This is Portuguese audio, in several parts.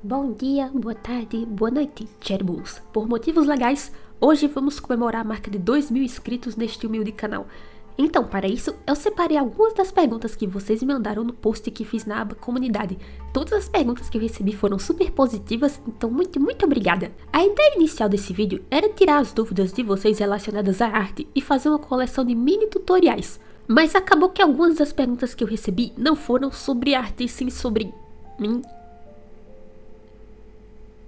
Bom dia, boa tarde, boa noite, Cherubus. Por motivos legais, hoje vamos comemorar a marca de 2.000 inscritos neste humilde canal. Então, para isso, eu separei algumas das perguntas que vocês me mandaram no post que fiz na aba comunidade. Todas as perguntas que eu recebi foram super positivas, então muito obrigada. A ideia inicial desse vídeo era tirar as dúvidas de vocês relacionadas à arte e fazer uma coleção de mini tutoriais. Mas acabou que algumas das perguntas que eu recebi não foram sobre arte, e sim sobre mim.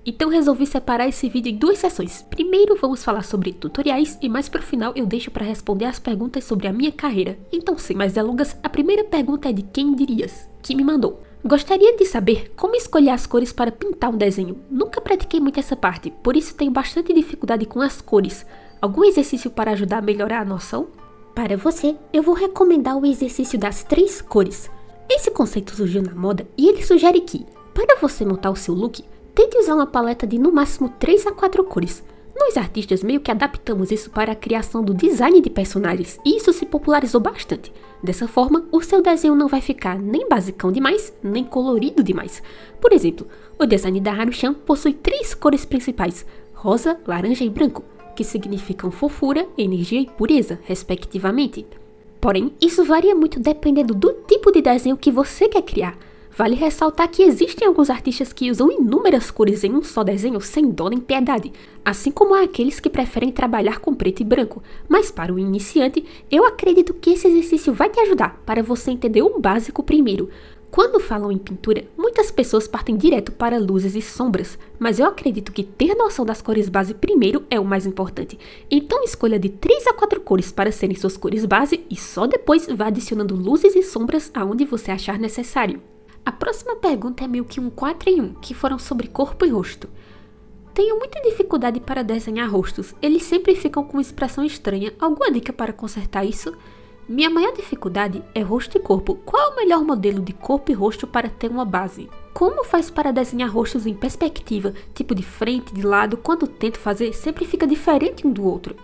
Então resolvi separar esse vídeo em duas sessões. Primeiro vamos falar sobre tutoriais e mais pro final eu deixo para responder as perguntas sobre a minha carreira. Então sem mais delongas, a primeira pergunta é de Quem Dirias, que me mandou. Gostaria de saber como escolher as cores para pintar um desenho. Nunca pratiquei muito essa parte, por isso tenho bastante dificuldade com as cores. Algum exercício para ajudar a melhorar a noção? Para você, eu vou recomendar o exercício das 3 cores. Esse conceito surgiu na moda e ele sugere que, para você montar o seu look, tente usar uma paleta de no máximo 3 a 4 cores. Nós artistas meio que adaptamos isso para a criação do design de personagens e isso se popularizou bastante. Dessa forma, o seu desenho não vai ficar nem basicão demais, nem colorido demais. Por exemplo, o design da Haruchan possui 3 cores principais, rosa, laranja e branco, que significam fofura, energia e pureza, respectivamente. Porém, isso varia muito dependendo do tipo de desenho que você quer criar. Vale ressaltar que existem alguns artistas que usam inúmeras cores em um só desenho sem dó nem piedade, assim como há aqueles que preferem trabalhar com preto e branco, mas para o iniciante, eu acredito que esse exercício vai te ajudar para você entender o básico primeiro. Quando falam em pintura, muitas pessoas partem direto para luzes e sombras, mas eu acredito que ter noção das cores base primeiro é o mais importante. Então escolha de 3 a 4 cores para serem suas cores base e só depois vá adicionando luzes e sombras aonde você achar necessário. A próxima pergunta é meio que um 4 em 1, que foram sobre corpo e rosto. Tenho muita dificuldade para desenhar rostos, eles sempre ficam com expressão estranha. Alguma dica para consertar isso? Minha maior dificuldade é rosto e corpo. Qual é o melhor modelo de corpo e rosto para ter uma base? Como faz para desenhar rostos em perspectiva, tipo de frente, de lado? Quando tento fazer, sempre fica diferente um do outro.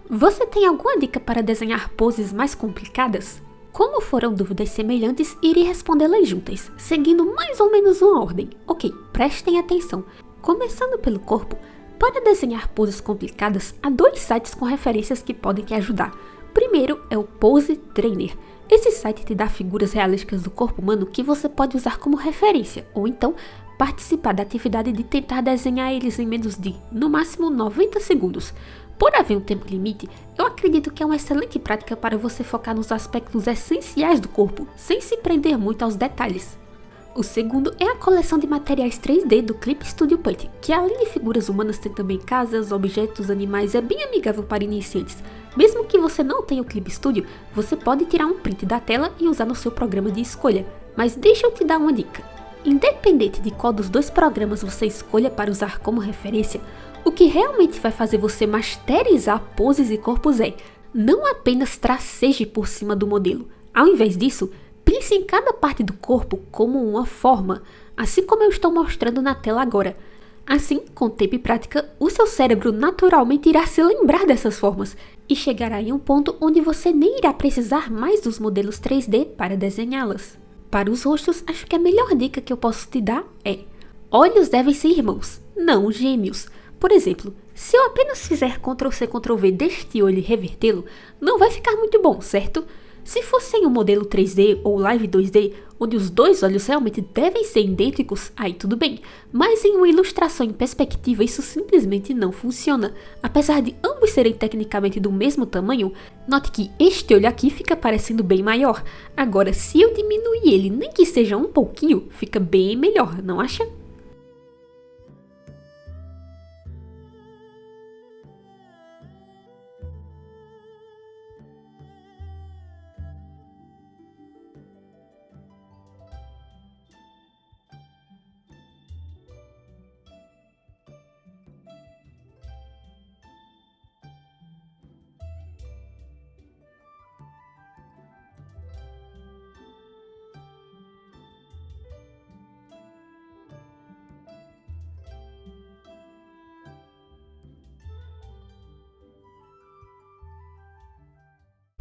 Você tem alguma dica para desenhar poses mais complicadas? Como foram dúvidas semelhantes, irei respondê-las juntas, seguindo mais ou menos uma ordem. Ok, prestem atenção. Começando pelo corpo, para desenhar poses complicadas, há 2 sites com referências que podem te ajudar. Primeiro é o Pose Trainer. Esse site te dá figuras realísticas do corpo humano que você pode usar como referência, ou então participar da atividade de tentar desenhar eles em menos de, no máximo, 90 segundos. Por haver um tempo limite, eu acredito que é uma excelente prática para você focar nos aspectos essenciais do corpo, sem se prender muito aos detalhes. O segundo é a coleção de materiais 3D do Clip Studio Paint, que além de figuras humanas tem também casas, objetos, animais, é bem amigável para iniciantes. Mesmo que você não tenha o Clip Studio, você pode tirar um print da tela e usar no seu programa de escolha. Mas deixa eu te dar uma dica. Independente de qual dos 2 programas você escolha para usar como referência, o que realmente vai fazer você masterizar poses e corpos é não apenas traceje por cima do modelo. Ao invés disso, pense em cada parte do corpo como uma forma, assim como eu estou mostrando na tela agora. Assim, com tempo e prática, o seu cérebro naturalmente irá se lembrar dessas formas e chegará em um ponto onde você nem irá precisar mais dos modelos 3D para desenhá-las. Para os rostos, acho que a melhor dica que eu posso te dar é: olhos devem ser irmãos, não gêmeos. Por exemplo, se eu apenas fizer Ctrl+C, Ctrl+V deste olho e revertê-lo, não vai ficar muito bom, certo? Se fosse em um modelo 3D ou Live 2D, onde os 2 olhos realmente devem ser idênticos, aí tudo bem. Mas em uma ilustração em perspectiva, isso simplesmente não funciona. Apesar de ambos serem tecnicamente do mesmo tamanho, note que este olho aqui fica parecendo bem maior. Agora, se eu diminuir ele, nem que seja um pouquinho, fica bem melhor, não acha?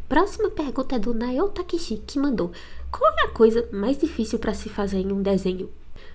Próxima pergunta é do Nael Takeshi, que mandou: qual é a coisa mais difícil para se fazer em um desenho?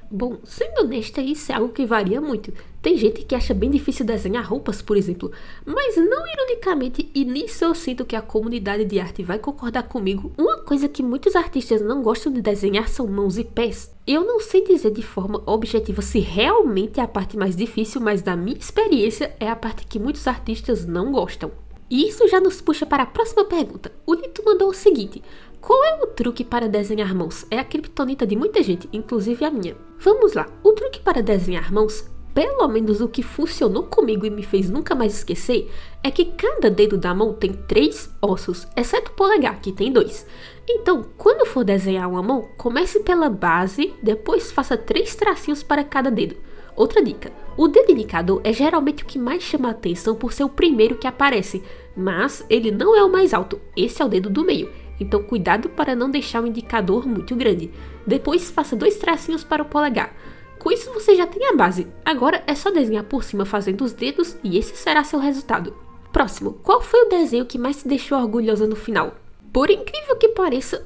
Bom, sendo honesta, isso é algo que varia muito. Tem gente que acha bem difícil desenhar roupas, por exemplo, mas não ironicamente, e nisso eu sinto que a comunidade de arte vai concordar comigo, uma coisa que muitos artistas não gostam de desenhar são mãos e pés. Eu não sei dizer de forma objetiva se realmente é a parte mais difícil, mas da minha experiência é a parte que muitos artistas não gostam. E isso já nos puxa para a próxima pergunta. O Nito mandou o seguinte: qual é o truque para desenhar mãos? É a criptonita de muita gente, inclusive a minha. Vamos lá, o truque para desenhar mãos, pelo menos o que funcionou comigo e me fez nunca mais esquecer, é que cada dedo da mão tem 3 ossos, exceto o polegar, que tem 2. Então, quando for desenhar uma mão, comece pela base, depois faça 3 tracinhos para cada dedo. Outra dica, o dedo indicador é geralmente o que mais chama a atenção por ser o primeiro que aparece, mas ele não é o mais alto, esse é o dedo do meio. Então cuidado para não deixar o indicador muito grande. Depois faça 2 tracinhos para o polegar. Com isso você já tem a base. Agora é só desenhar por cima fazendo os dedos e esse será seu resultado. Próximo, qual foi o desenho que mais te deixou orgulhosa no final? Por incrível que pareça,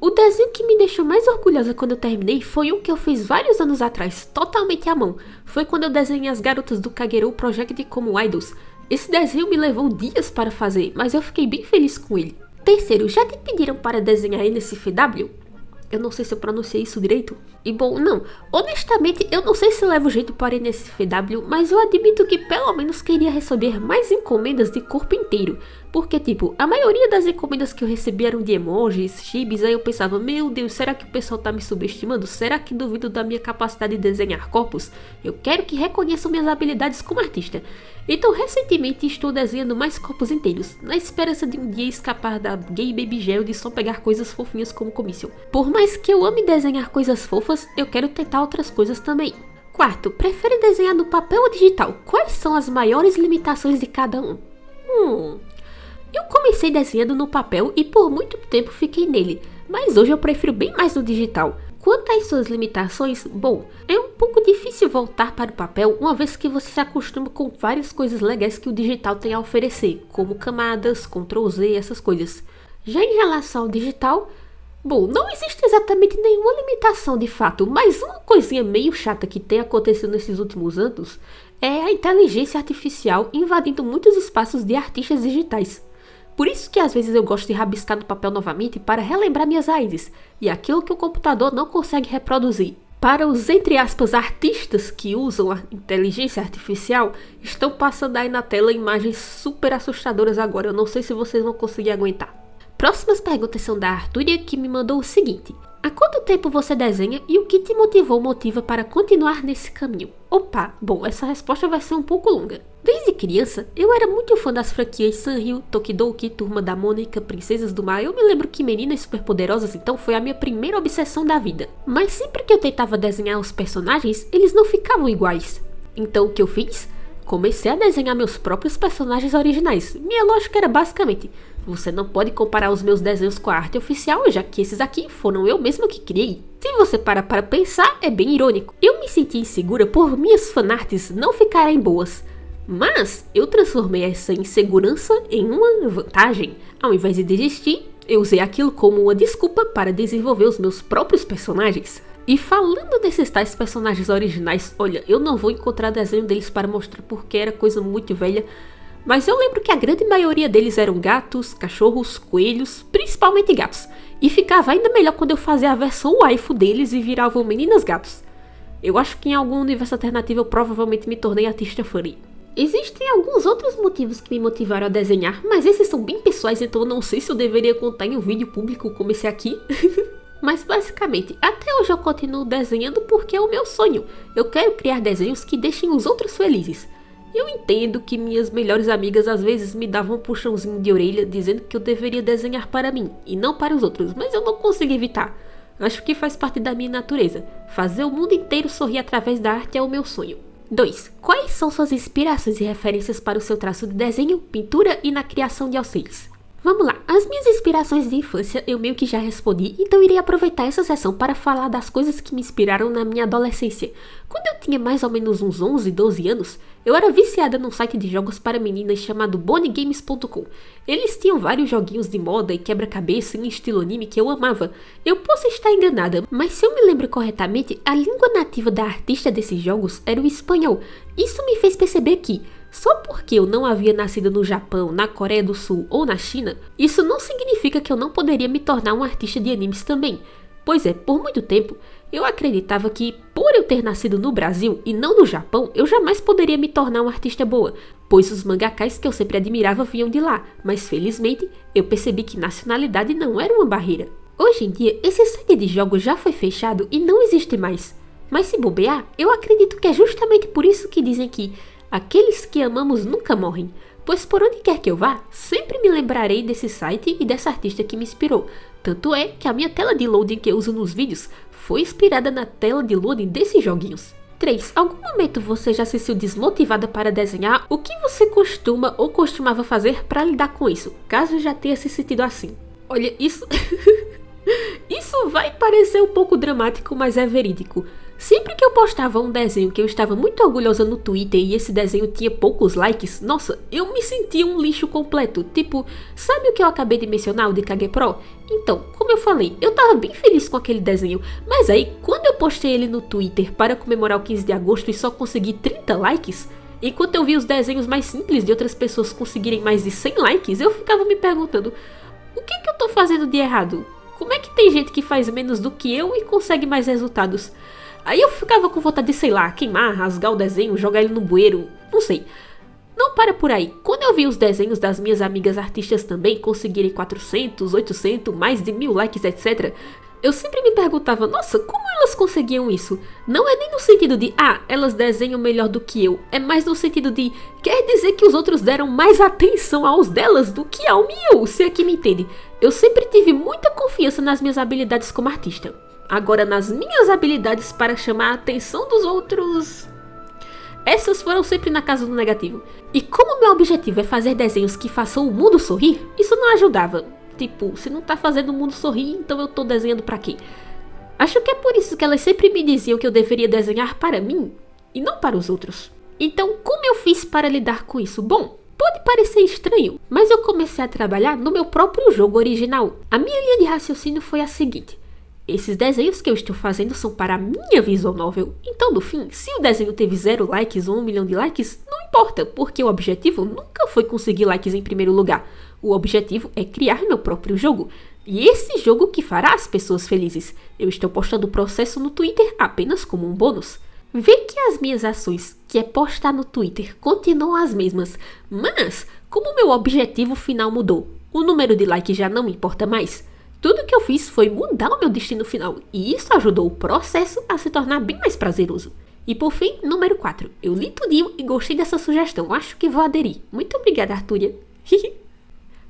o desenho que me deixou mais orgulhosa quando eu terminei foi um que eu fiz vários anos atrás, totalmente à mão. Foi quando eu desenhei as garotas do Kagero Project como idols. Esse desenho me levou dias para fazer, mas eu fiquei bem feliz com ele. Terceiro, já te pediram para desenhar NSFW? Eu não sei se eu pronunciei isso direito. E bom, não. Honestamente, eu não sei se levo jeito para NSFW, mas eu admito que pelo menos queria receber mais encomendas de corpo inteiro. Porque, tipo, a maioria das encomendas que eu recebi eram de emojis, chibis, aí eu pensava, meu Deus, será que o pessoal tá me subestimando? Será que duvido da minha capacidade de desenhar corpos? Eu quero que reconheçam minhas habilidades como artista. Então, recentemente estou desenhando mais corpos inteiros, na esperança de um dia escapar da gay baby gel de só pegar coisas fofinhas como commission. Por mais que eu ame desenhar coisas fofas, eu quero tentar outras coisas também. Quarto, prefere desenhar no papel ou digital? Quais são as maiores limitações de cada um? Eu comecei desenhando no papel e por muito tempo fiquei nele, mas hoje eu prefiro bem mais no digital. Quanto às suas limitações, bom, é um pouco difícil voltar para o papel uma vez que você se acostuma com várias coisas legais que o digital tem a oferecer, como camadas, Ctrl Z, essas coisas. Já em relação ao digital, bom, não existe exatamente nenhuma limitação de fato, mas uma coisinha meio chata que tem acontecido nesses últimos anos é a inteligência artificial invadindo muitos espaços de artistas digitais. Por isso que às vezes eu gosto de rabiscar no papel novamente para relembrar minhas raízes e aquilo que o computador não consegue reproduzir. Para os, entre aspas, artistas que usam a inteligência artificial, estão passando aí na tela imagens super assustadoras agora, eu não sei se vocês vão conseguir aguentar. Próximas perguntas são da Artúria, que me mandou o seguinte: há quanto tempo você desenha e o que te motiva para continuar nesse caminho? Opa, bom, essa resposta vai ser um pouco longa. Desde criança, eu era muito fã das franquias Sanrio, Tokidoki, Turma da Mônica, Princesas do Mar. Eu me lembro que Meninas Superpoderosas então foi a minha primeira obsessão da vida. Mas sempre que eu tentava desenhar os personagens, eles não ficavam iguais. Então o que eu fiz? Comecei a desenhar meus próprios personagens originais. Minha lógica era basicamente: você não pode comparar os meus desenhos com a arte oficial, já que esses aqui foram eu mesma que criei. Se você parar para pensar, é bem irônico. Eu me senti insegura por minhas fanarts não ficarem boas. Mas eu transformei essa insegurança em uma vantagem. Ao invés de desistir, eu usei aquilo como uma desculpa para desenvolver os meus próprios personagens. E falando desses tais personagens originais, olha, eu não vou encontrar desenho deles para mostrar porque era coisa muito velha, mas eu lembro que a grande maioria deles eram gatos, cachorros, coelhos, principalmente gatos. E ficava ainda melhor quando eu fazia a versão waifu deles e viravam meninas gatos. Eu acho que em algum universo alternativo eu provavelmente me tornei artista furry. Existem alguns outros motivos que me motivaram a desenhar, mas esses são bem pessoais, então eu não sei se eu deveria contar em um vídeo público como esse aqui. Mas basicamente, até hoje eu continuo desenhando porque é o meu sonho. Eu quero criar desenhos que deixem os outros felizes. Eu entendo que minhas melhores amigas às vezes me davam um puxãozinho de orelha dizendo que eu deveria desenhar para mim e não para os outros, mas eu não consigo evitar. Acho que faz parte da minha natureza. Fazer o mundo inteiro sorrir através da arte é o meu sonho. 2. Quais são suas inspirações e referências para o seu traço de desenho, pintura e na criação de auxílios? Vamos lá, as minhas inspirações de infância eu meio que já respondi, então irei aproveitar essa sessão para falar das coisas que me inspiraram na minha adolescência. Quando eu tinha mais ou menos uns 11, 12 anos, Eu era viciada num site de jogos para meninas chamado bonniegames.com. Eles tinham vários joguinhos de moda e quebra-cabeça em estilo anime que eu amava. Eu posso estar enganada, mas se eu me lembro corretamente, a língua nativa da artista desses jogos era o espanhol. Isso me fez perceber que, só porque eu não havia nascido no Japão, na Coreia do Sul ou na China, isso não significa que eu não poderia me tornar um artista de animes também. Pois é, por muito tempo, eu acreditava que, por eu ter nascido no Brasil e não no Japão, eu jamais poderia me tornar uma artista boa, pois os mangakás que eu sempre admirava vinham de lá, mas felizmente, eu percebi que nacionalidade não era uma barreira. Hoje em dia, esse site de jogos já foi fechado e não existe mais. Mas se bobear, eu acredito que é justamente por isso que dizem que aqueles que amamos nunca morrem, pois por onde quer que eu vá, sempre me lembrarei desse site e dessa artista que me inspirou. Tanto é que a minha tela de loading que eu uso nos vídeos foi inspirada na tela de loading desses joguinhos. 3. Algum momento você já se sentiu desmotivada para desenhar? O que você costuma ou costumava fazer para lidar com isso, caso já tenha se sentido assim? Olha, isso... Isso vai parecer um pouco dramático, mas é verídico. Sempre que eu postava um desenho que eu estava muito orgulhosa no Twitter e esse desenho tinha poucos likes, nossa, eu me sentia um lixo completo. Tipo, sabe o que eu acabei de mencionar, o de Kage Pro? Então, como eu falei, eu tava bem feliz com aquele desenho, mas aí, quando eu postei ele no Twitter para comemorar o 15 de agosto e só consegui 30 likes, enquanto eu vi os desenhos mais simples de outras pessoas conseguirem mais de 100 likes, eu ficava me perguntando, o que eu tô fazendo de errado? Como é que tem gente que faz menos do que eu e consegue mais resultados? Aí eu ficava com vontade de, sei lá, queimar, rasgar o desenho, jogar ele no bueiro, não sei. Não para por aí. Quando eu vi os desenhos das minhas amigas artistas também conseguirem 400, 800, mais de 1000 likes, etc., eu sempre me perguntava, nossa, como elas conseguiam isso? Não é nem no sentido de, elas desenham melhor do que eu. É mais no sentido de, quer dizer que os outros deram mais atenção aos delas do que ao meu, se é que me entende. Eu sempre tive muita confiança nas minhas habilidades como artista. Agora, nas minhas habilidades para chamar a atenção dos outros... essas foram sempre na casa do negativo. E como meu objetivo é fazer desenhos que façam o mundo sorrir, isso não ajudava. Tipo, se não tá fazendo o mundo sorrir, então eu tô desenhando pra quê? Acho que é por isso que elas sempre me diziam que eu deveria desenhar para mim e não para os outros. Então, como eu fiz para lidar com isso? Bom, pode parecer estranho, mas eu comecei a trabalhar no meu próprio jogo original. A minha linha de raciocínio foi a seguinte: esses desenhos que eu estou fazendo são para a minha visual novel, então no fim, se o desenho teve 0 likes ou 1 milhão de likes, não importa, porque o objetivo nunca foi conseguir likes em primeiro lugar. O objetivo é criar meu próprio jogo, e esse jogo que fará as pessoas felizes. Eu estou postando o processo no Twitter apenas como um bônus. Vê que as minhas ações, que é postar no Twitter, continuam as mesmas, mas como meu objetivo final mudou, o número de likes já não importa mais. Tudo que eu fiz foi mudar o meu destino final, e isso ajudou o processo a se tornar bem mais prazeroso. E por fim, número 4. Eu li tudinho e gostei dessa sugestão, acho que vou aderir. Muito obrigada, Artúria.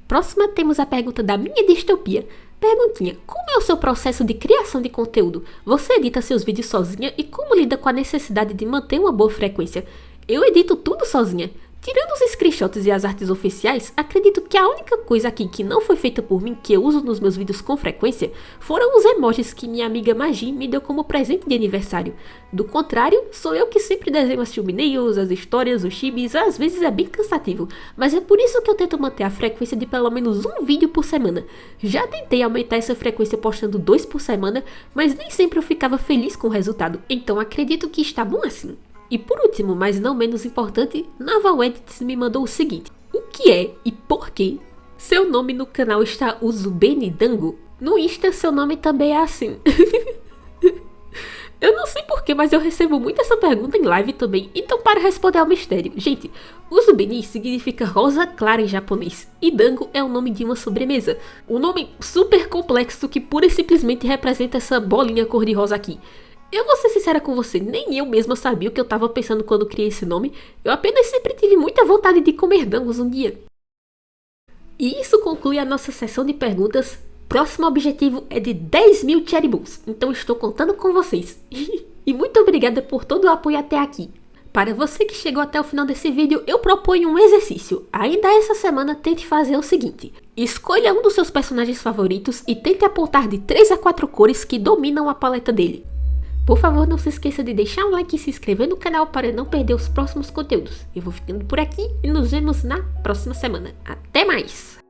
Próxima temos a pergunta da minha distopia. Perguntinha: como é o seu processo de criação de conteúdo? Você edita seus vídeos sozinha e como lida com a necessidade de manter uma boa frequência? Eu edito tudo sozinha. Tirando os screenshots e as artes oficiais, acredito que a única coisa aqui que não foi feita por mim, que eu uso nos meus vídeos com frequência, foram os emojis que minha amiga Magi me deu como presente de aniversário. Do contrário, sou eu que sempre desenho as thumbnails, as histórias, os chibis, às vezes é bem cansativo, mas é por isso que eu tento manter a frequência de pelo menos um vídeo por semana. Já tentei aumentar essa frequência postando 2 por semana, mas nem sempre eu ficava feliz com o resultado, então acredito que está bom assim. E por último, mas não menos importante, Naval Edits me mandou o seguinte: o que é e por que seu nome no canal está Uzubenidango? No Insta seu nome também é assim. Eu não sei porquê, mas eu recebo muito essa pergunta em live também, então para responder ao mistério. Gente, Uzubeni significa rosa clara em japonês, e Dango é o nome de uma sobremesa. Um nome super complexo que pura e simplesmente representa essa bolinha cor-de-rosa aqui. Eu vou ser sincera com você, nem eu mesma sabia o que eu tava pensando quando criei esse nome, eu apenas sempre tive muita vontade de comer dangos um dia. E isso conclui a nossa sessão de perguntas. Próximo objetivo é de 10.000 cherry balls, então estou contando com vocês. E muito obrigada por todo o apoio até aqui. Para você que chegou até o final desse vídeo, eu proponho um exercício. Ainda essa semana, tente fazer o seguinte: escolha um dos seus personagens favoritos e tente apontar de 3 a 4 cores que dominam a paleta dele. Por favor, não se esqueça de deixar um like e se inscrever no canal para não perder os próximos conteúdos. Eu vou ficando por aqui e nos vemos na próxima semana. Até mais!